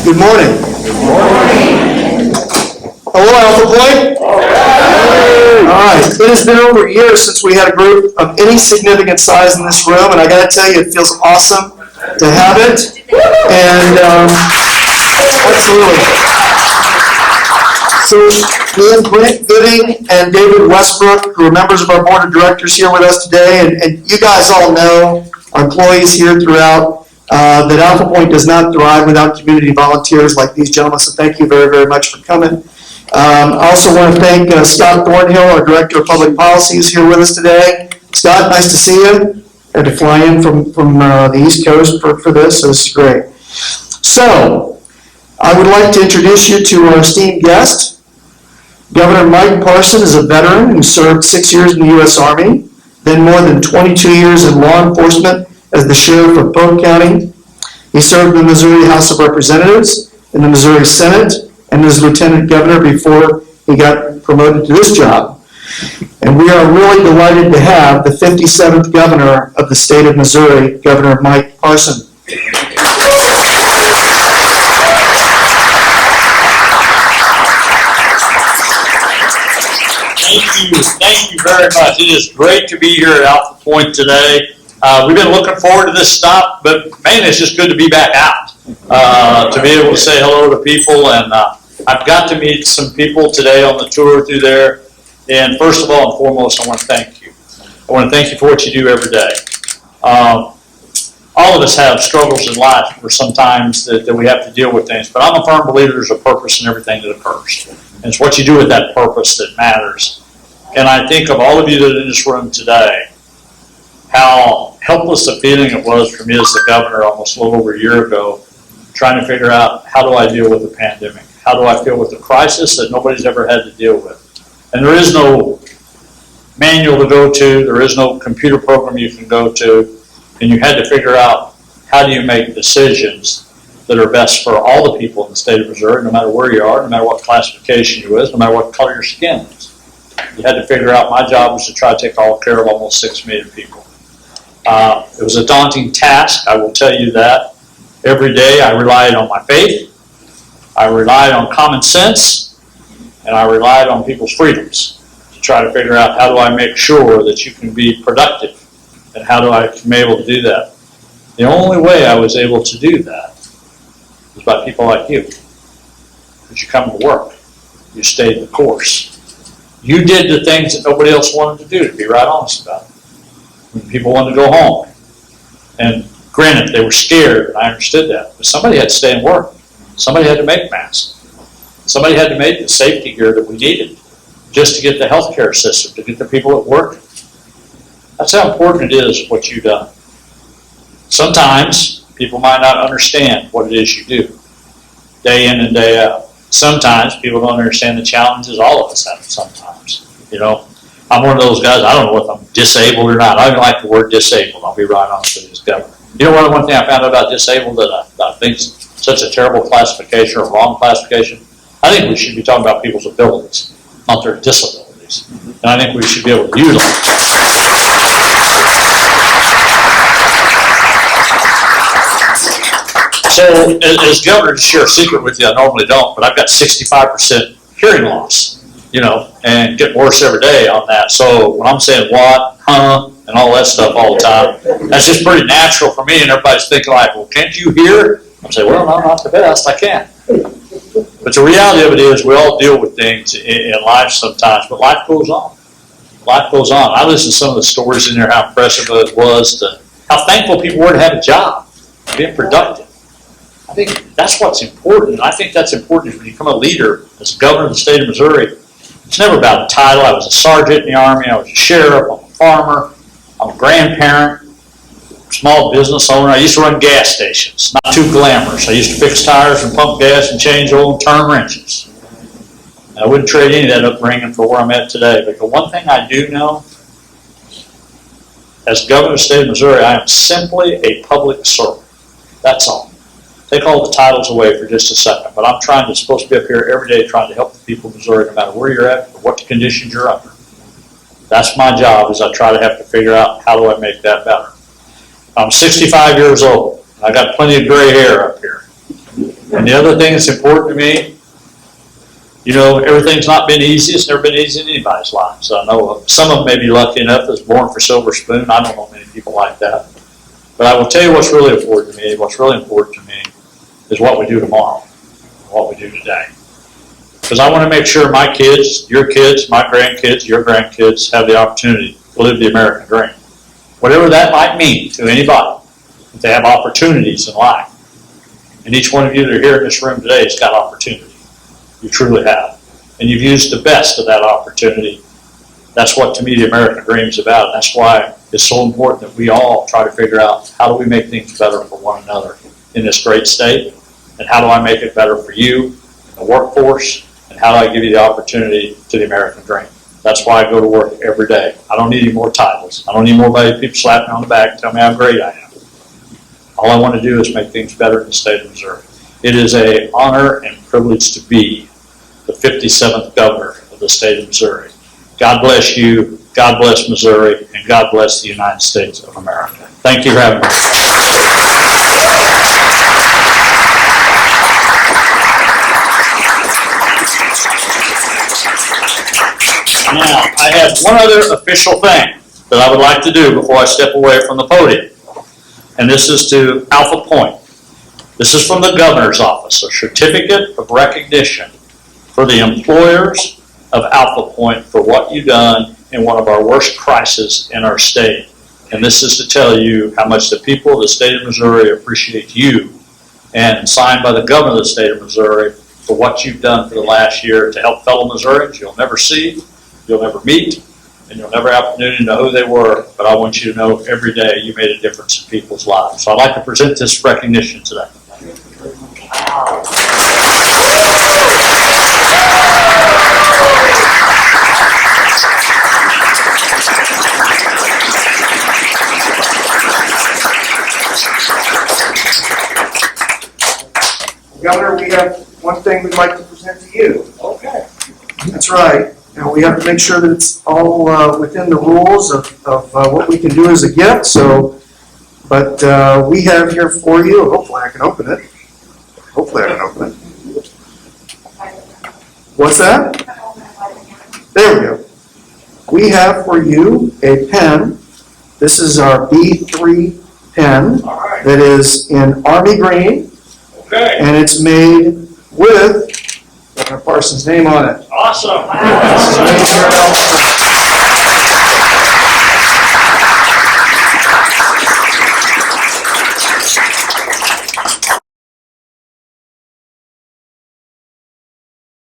Good morning. Good morning. Hello, Alphapointe. All right. It has been over a year since we had a group of any significant size in this room, and I got to tell you, it feels awesome to have it. And absolutely. So we have Brent Gooding and David Westbrook, who are members of our board of directors, here with us today. And you guys all know, our employees here throughout, that Alphapointe does not thrive without community volunteers like these gentlemen. So thank you very, very much for coming. I also want to thank Scott Thornhill, our Director of Public Policy, who's here with us today. Scott, nice to see you. Had to fly in from the East Coast for this, so this is great. So, I would like to introduce you to our esteemed guest. Governor Mike Parson is a veteran who served 6 years in the U.S. Army, then more than 22 years in law enforcement as the Sheriff of Polk County. He served in the Missouri House of Representatives, in the Missouri Senate, and as Lieutenant Governor before he got promoted to this job. And we are really delighted to have the 57th Governor of the state of Missouri, Governor Mike Parson. Thank you very much. It is great to be here at Alphapointe today. We've been looking forward to this stop, but mainly it's just good to be back out, to be able to say hello to people. And I've got to meet some people today on the tour through there. And first of all and foremost, I want to thank you. I want to thank you for what you do every day. All of us have struggles in life where sometimes that we have to deal with things, but I'm a firm believer there's a purpose in everything that occurs. And it's what you do with that purpose that matters. And I think of all of you that are in this room today, how helpless the feeling it was for me as the governor almost a little over a year ago, trying to figure out how do I deal with the pandemic? How do I deal with the crisis that nobody's ever had to deal with? And there is no manual to go to, there is no computer program you can go to, and you had to figure out how do you make decisions that are best for all the people in the state of Missouri, no matter where you are, no matter what classification you is, no matter what color your skin is. You had to figure out, my job was to try to take all care of almost 6 million people. It was a daunting task, I will tell you that. Every day I relied on my faith, I relied on common sense, and I relied on people's freedoms to try to figure out how do I make sure that you can be productive, and how do I be able to do that. The only way I was able to do that was by people like you. Because you come to work, you stayed the course. You did the things that nobody else wanted to do, to be right honest about it. When people wanted to go home. And granted, they were scared, and I understood that. But somebody had to stay and work. Somebody had to make masks. Somebody had to make the safety gear that we needed just to get the healthcare system, to get the people at work. That's how important it is what you've done. Sometimes people might not understand what it is you do, day in and day out. Sometimes people don't understand the challenges all of us have sometimes. You know, I'm one of those guys, I don't know if I'm disabled or not. I don't even like the word disabled, I'll be right honest with you as governor. You know one thing I found out about disabled that I think is such a terrible classification or wrong classification? I think we should be talking about people's abilities, not their disabilities. And I think we should be able to utilize that. So, as governor, to share a secret with you, I normally don't, but I've got 65% hearing loss, you know, and getting worse every day on that. So when I'm saying what, huh, and all that stuff all the time, that's just pretty natural for me, and everybody's thinking like, well, can't you hear? I'm saying, well, no, not the best, I can. But the reality of it is we all deal with things in life sometimes, but life goes on. Life goes on. I listened to some of the stories in there, how impressive it was, to how thankful people were to have a job, being productive. I think that's what's important. I think that's important when you become a leader as governor of the state of Missouri. It's never about a title. I was a sergeant in the Army. I was a sheriff. I'm a farmer. I'm a grandparent, small business owner. I used to run gas stations. Not too glamorous. I used to fix tires and pump gas and change oil and turn wrenches. And I wouldn't trade any of that upbringing for where I'm at today. But the one thing I do know, as governor of the state of Missouri, I am simply a public servant. That's all. Take all the titles away for just a second, but I'm supposed to be up here every day trying to help the people of Missouri, no matter where you're at or what the conditions you're under. That's my job, is I try to have to figure out how do I make that better. I'm 65 years old. I got plenty of gray hair up here. And the other thing that's important to me, you know, everything's not been easy. It's never been easy in anybody's life. So I know some of them may be lucky enough that's born for silver spoon. I don't know many people like that. But I will tell you what's really important to me. What's really important to me is what we do tomorrow, what we do today. Because I want to make sure my kids, my grandkids, your grandkids have the opportunity to live the American dream. Whatever that might mean to anybody, if they have opportunities in life. And each one of you that are here in this room today has got opportunity. You truly have. And you've used the best of that opportunity. That's what, to me, the American dream is about. And that's why it's so important that we all try to figure out how do we make things better for one another in this great state, and how do I make it better for you, the workforce, and how do I give you the opportunity to the American dream. That's why I go to work every day. I don't need any more titles. I don't need more people slapping me on the back and tell me how great I am. All I want to do is make things better in the state of Missouri. It is an honor and privilege to be the 57th governor of the state of Missouri. God bless you, God bless Missouri, and God bless the United States of America. Thank you for having me. Now, I have one other official thing that I would like to do before I step away from the podium, and this is to Alphapointe. This is from the governor's office, a certificate of recognition for the employers of Alphapointe for what you've done in one of our worst crises in our state. And this is to tell you how much the people of the state of Missouri appreciate you, and signed by the governor of the state of Missouri for what you've done for the last year to help fellow Missourians you'll never see, you'll never meet, and you'll never have the opportunity to know who they were, but I want you to know every day you made a difference in people's lives. So I'd like to present this recognition today. Governor, we have one thing we'd like to present to you. Okay. That's right. Now, we have to make sure that it's all within the rules of what we can do as a gift. So, but we have here for you, hopefully I can open it. Hopefully I can open it. What's that? There we go. We have for you a pen. This is our B3 pen that is in Army green. Okay. And it's made with Governor Parson's name on it. Awesome. This is made here at Alphapointe.